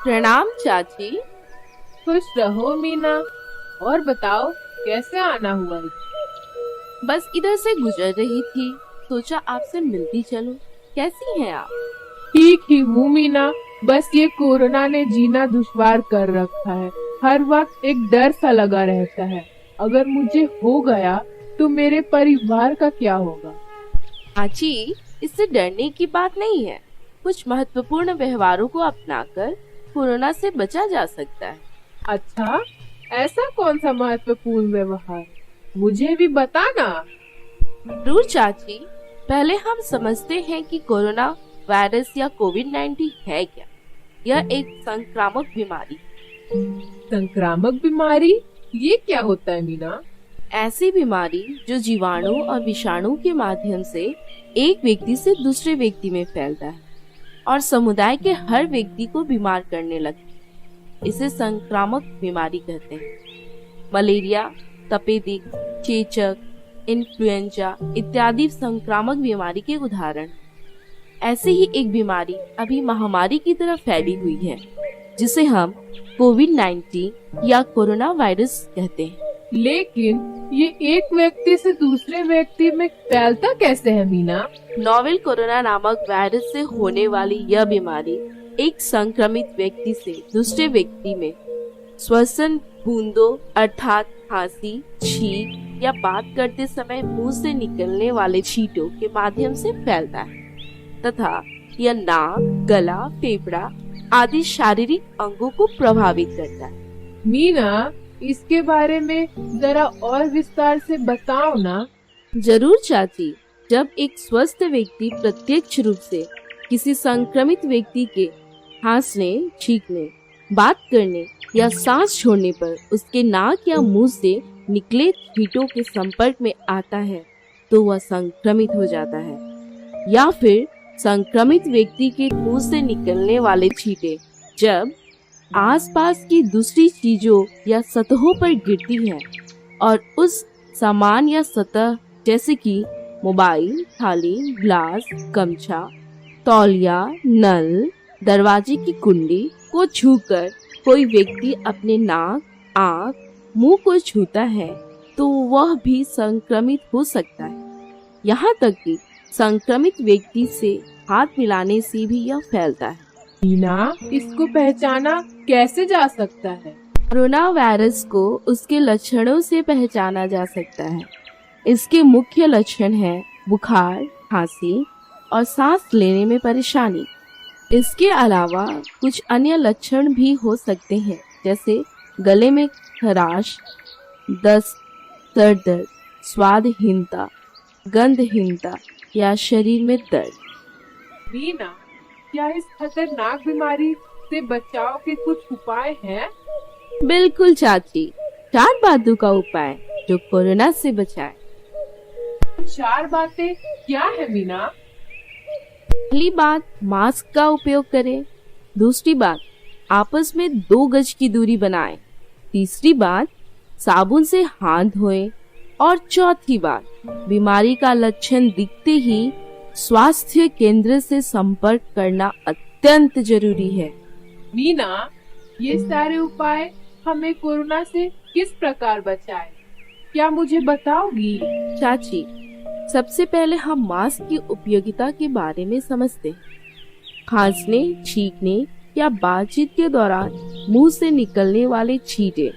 प्रणाम चाची। खुश रहो मीना। और बताओ कैसे आना हुआ? बस इधर से गुजर रही थी, सोचा आपसे मिलती चलो। कैसी हैं आप? ठीक ही हूँ मीना, बस ये कोरोना ने जीना दुश्वार कर रखा है। हर वक्त एक डर सा लगा रहता है, अगर मुझे हो गया तो मेरे परिवार का क्या होगा? चाची, इससे डरने की बात नहीं है। कुछ महत्वपूर्ण व्यवहारों को अपनाकर कोरोना से बचा जा सकता है। अच्छा, ऐसा कौन सा महत्वपूर्ण व्यवहार? मुझे भी बताना। जरूर चाची, पहले हम समझते हैं कि कोरोना वायरस या कोविड-19 है क्या। यह एक संक्रामक बीमारी। संक्रामक बीमारी? ये क्या होता है मीना? ऐसी बीमारी जो जीवाणु और विषाणु के माध्यम से एक व्यक्ति से दूसरे व्यक्ति में फैलता है और समुदाय के हर व्यक्ति को बीमार करने लगती है। इसे संक्रामक बीमारी कहते हैं। मलेरिया, तपेदिक, चेचक, इन्फ्लुएंजा इत्यादि संक्रामक बीमारी के उदाहरण। ऐसी ही एक बीमारी अभी महामारी की तरह फैली हुई है, जिसे हम कोविड-19 या कोरोना वायरस कहते हैं। लेकिन ये एक व्यक्ति से दूसरे व्यक्ति में फैलता कैसे है मीना? नोवेल कोरोना नामक वायरस से होने वाली यह बीमारी एक संक्रमित व्यक्ति से दूसरे व्यक्ति में श्वसन बूंदों अर्थात खांसी, छींक या बात करते समय मुंह से निकलने वाले छींटों के माध्यम से फैलता है तथा यह नाक, गला, फेफड़ा आदि शारीरिक अंगों को प्रभावित करता है। मीना, इसके बारे में जरा और विस्तार से बताओ ना। जरूर चाची, जब एक स्वस्थ व्यक्ति प्रत्यक्ष रूप से किसी संक्रमित व्यक्ति के खांसने, छींकने, बात करने या सांस छोड़ने पर उसके नाक या मुंह से निकले छींटों के संपर्क में आता है तो वह संक्रमित हो जाता है। या फिर संक्रमित व्यक्ति के मुंह से निकलने वाले छींटे जब आसपास की दूसरी चीजों या सतहों पर गिरती है और उस सामान या सतह जैसे कि मोबाइल, थाली, ग्लास, गमछा, तौलिया, नल, दरवाजे की कुंडी को छूकर कोई व्यक्ति अपने नाक, आँख, मुंह को छूता है तो वह भी संक्रमित हो सकता है। यहाँ तक कि संक्रमित व्यक्ति से हाथ मिलाने से भी यह फैलता है। मीना, इसको पहचाना कैसे जा सकता है? कोरोना वायरस को उसके लक्षणों से पहचाना जा सकता है। इसके मुख्य लक्षण हैं बुखार, खांसी और सांस लेने में परेशानी। इसके अलावा कुछ अन्य लक्षण भी हो सकते हैं, जैसे गले में खराश, दस्त, सर दर्द, स्वादहीनता, गंधहीनता या शरीर में दर्द। मीना, क्या इस खतरनाक बीमारी से बचाव के कुछ उपाय हैं? बिल्कुल चाची, 4 बातों का उपाय जो कोरोना से बचाए। 4 बातें क्या है मीना? पहली बात, मास्क का उपयोग करें। दूसरी बात, आपस में 2 गज की दूरी बनाएं। तीसरी बात, साबुन से हाथ धोएं। और चौथी बात, बीमारी का लक्षण दिखते ही स्वास्थ्य केंद्र से संपर्क करना अत्यंत जरूरी है। मीना, ये सारे उपाय हमें कोरोना से किस प्रकार बचाए, क्या मुझे बताओगी? चाची, सबसे पहले हम मास्क की उपयोगिता के बारे में समझते हैं। खांसने, छींकने या बातचीत के दौरान मुंह से निकलने वाले छींटे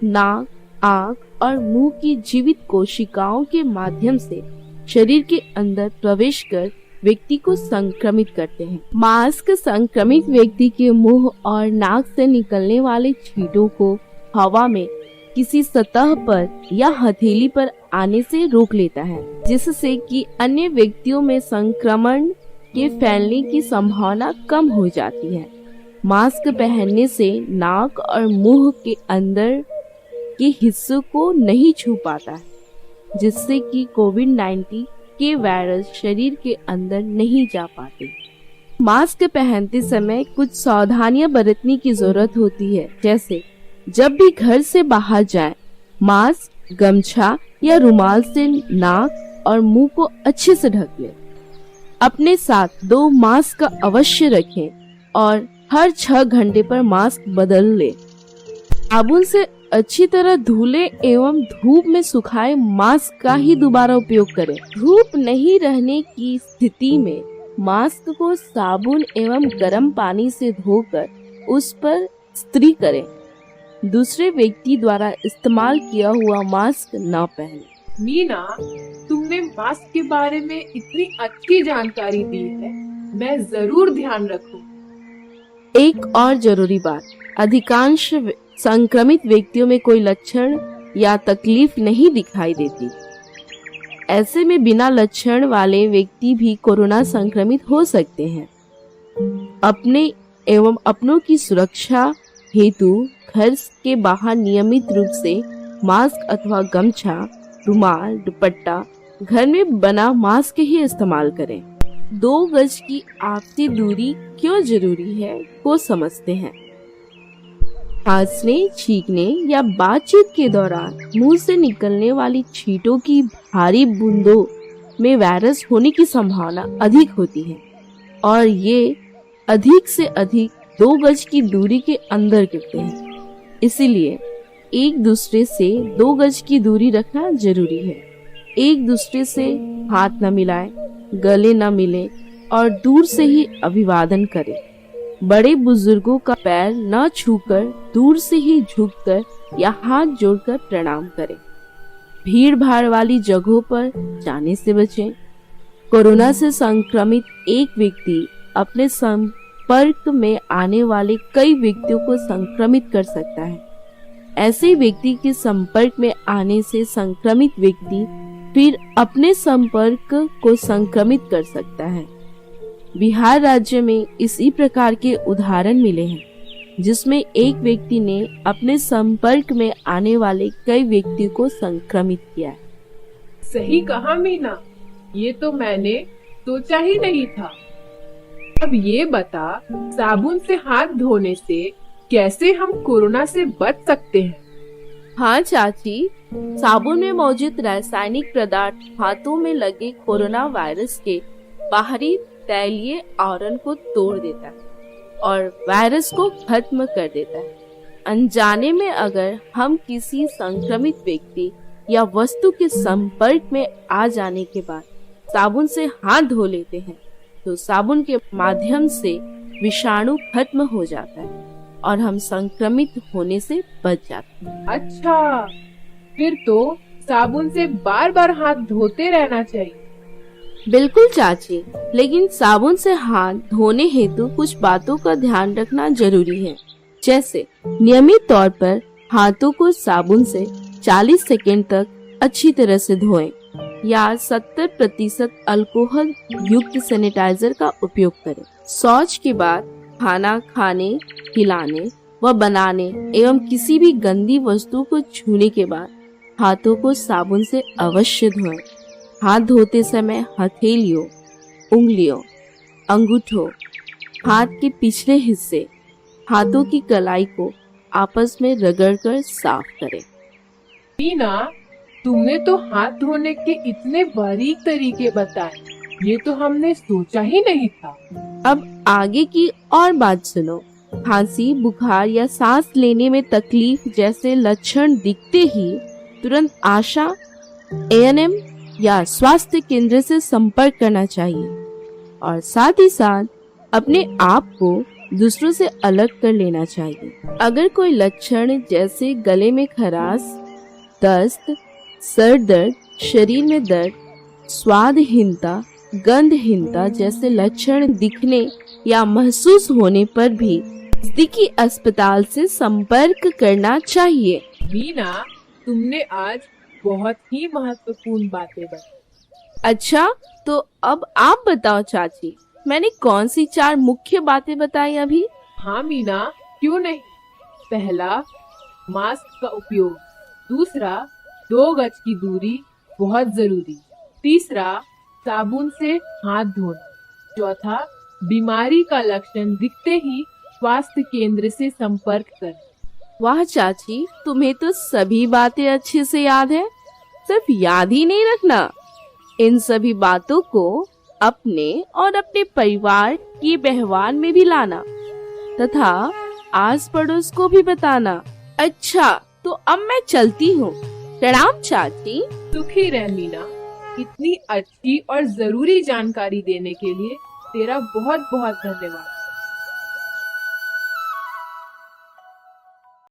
नाक, आँख और मुंह की जीवित कोशिकाओं के माध्यम से शरीर के अंदर प्रवेश कर व्यक्ति को संक्रमित करते हैं। मास्क संक्रमित व्यक्ति के मुंह और नाक से निकलने वाले छींटों को हवा में किसी सतह पर या हथेली पर आने से रोक लेता है, जिससे कि अन्य व्यक्तियों में संक्रमण के फैलने की संभावना कम हो जाती है। मास्क पहनने से नाक और मुंह के अंदर के हिस्सों को नहीं छू पाता है, जिससे कि कोविड-19 के वायरस शरीर के अंदर नहीं जा पाते। मास्क पहनते समय कुछ सावधानियां बरतने की जरूरत होती है, जैसे जब भी घर से बाहर जाएं, मास्क, गमछा या रुमाल से नाक और मुंह को अच्छे से ढक लें। अपने साथ 2 मास्क अवश्य रखें और हर 6 घंटे पर मास्क बदल ले। साबुन से अच्छी तरह धुले एवं धूप में सुखाए मास्क का ही दोबारा उपयोग करें। धूप नहीं रहने की स्थिति में मास्क को साबुन एवं गर्म पानी से धोकर उस पर इस्त्री करें। दूसरे व्यक्ति द्वारा इस्तेमाल किया हुआ मास्क न पहने। मीना, तुमने मास्क के बारे में इतनी अच्छी जानकारी दी है, मैं जरूर ध्यान रखूं। एक और जरूरी बात, अधिकांश संक्रमित व्यक्तियों में कोई लक्षण या तकलीफ नहीं दिखाई देती। ऐसे में बिना लक्षण वाले व्यक्ति भी कोरोना संक्रमित हो सकते हैं। अपने एवं अपनों की सुरक्षा हेतु घर के बाहर नियमित रूप से मास्क अथवा गमछा, रुमाल, दुपट्टा, घर में बना मास्क ही इस्तेमाल करें। 2 गज की आपसी दूरी क्यों जरूरी है वो समझते हैं। खांसने, छींकने या बातचीत के दौरान मुंह से निकलने वाली छींटों की भारी बूंदों में वायरस होने की संभावना अधिक होती है और ये अधिक से अधिक 2 गज की दूरी के अंदर गिरते हैं। इसीलिए एक दूसरे से 2 गज की दूरी रखना जरूरी है। एक दूसरे से हाथ न मिलाएं, गले न मिलें और दूर से ही अभिवादन करें। बड़े बुजुर्गों का पैर न छूकर दूर से ही झुककर या हाथ जोड़कर प्रणाम करें। भीड़ भाड़ वाली जगहों पर जाने से बचें। कोरोना से संक्रमित एक व्यक्ति अपने संपर्क में आने वाले कई व्यक्तियों को संक्रमित कर सकता है। ऐसे व्यक्ति के संपर्क में आने से संक्रमित व्यक्ति फिर अपने संपर्क को संक्रमित कर सकता है। बिहार राज्य में इसी प्रकार के उदाहरण मिले हैं, जिसमें एक व्यक्ति ने अपने संपर्क में आने वाले कई व्यक्ति को संक्रमित किया है। सही कहा मीना, ये तो मैंने सोचा ही नहीं था। अब ये बता, साबुन से हाथ धोने से कैसे हम कोरोना से बच सकते हैं? हाँ चाची, साबुन में मौजूद रासायनिक पदार्थ हाथों में लगे कोरोना वायरस के बाहरी तैलीय आवरण को तोड़ देता है और वायरस को खत्म कर देता है। अनजाने में अगर हम किसी संक्रमित व्यक्ति या वस्तु के संपर्क में आ जाने के बाद साबुन से हाथ धो लेते हैं तो साबुन के माध्यम से विषाणु खत्म हो जाता है और हम संक्रमित होने से बच जाते हैं। अच्छा, फिर तो साबुन से बार बार हाथ धोते रहना चाहिए। बिल्कुल चाची, लेकिन साबुन से हाथ धोने हेतु कुछ बातों का ध्यान रखना जरूरी है। जैसे नियमित तौर पर हाथों को साबुन से 40 सेकंड तक अच्छी तरह से धोएं या 70% अल्कोहल युक्त सैनिटाइजर का उपयोग करें। शौच के बाद खाना खाने, खिलाने व बनाने एवं किसी भी गंदी वस्तु को छूने के बाद हाथों को साबुन से अवश्य धोएं। हाथ धोते समय हथेलियों, उंगलियों, अंगूठों, हाथ के पिछले हिस्से, हाथों की कलाई को आपस में रगड़कर साफ करें। मीना, तुमने तो हाथ धोने के इतने बारीक तरीके बताए, ये तो हमने सोचा ही नहीं था। अब आगे की और बात सुनो। खांसी, बुखार या सांस लेने में तकलीफ जैसे लक्षण दिखते ही तुरंत आशा, एएनएम या स्वास्थ्य केंद्र से संपर्क करना चाहिए और साथ ही साथ अपने आप को दूसरों से अलग कर लेना चाहिए। अगर कोई लक्षण जैसे गले में खराश, दस्त, सर दर्द, शरीर में दर्द, स्वादहीनता, गंधहीनता जैसे लक्षण दिखने या महसूस होने पर भी नजदीकी अस्पताल से संपर्क करना चाहिए। मीना, तुमने आज बहुत ही महत्वपूर्ण बातें बताई। अच्छा, तो अब आप बताओ चाची, मैंने कौन सी 4 मुख्य बातें बताई अभी? हाँ मीना, क्यों नहीं। पहला, मास्क का उपयोग। दूसरा, 2 गज की दूरी बहुत जरूरी। तीसरा, साबुन से हाथ धोना। चौथा, बीमारी का लक्षण दिखते ही स्वास्थ्य केंद्र से संपर्क करें। वाह चाची, तुम्हें तो सभी बातें अच्छे से याद है। सिर्फ याद ही नहीं रखना, इन सभी बातों को अपने और अपने परिवार के व्यवहार में भी लाना। तथा आस पड़ोस को भी बताना। अच्छा, तो अब मैं चलती हूँ। प्रणाम चाची। सुखी रह मीना। इतनी अच्छी और जरूरी जानकारी देने के लिए तेरा बहुत बहुत धन्यवाद।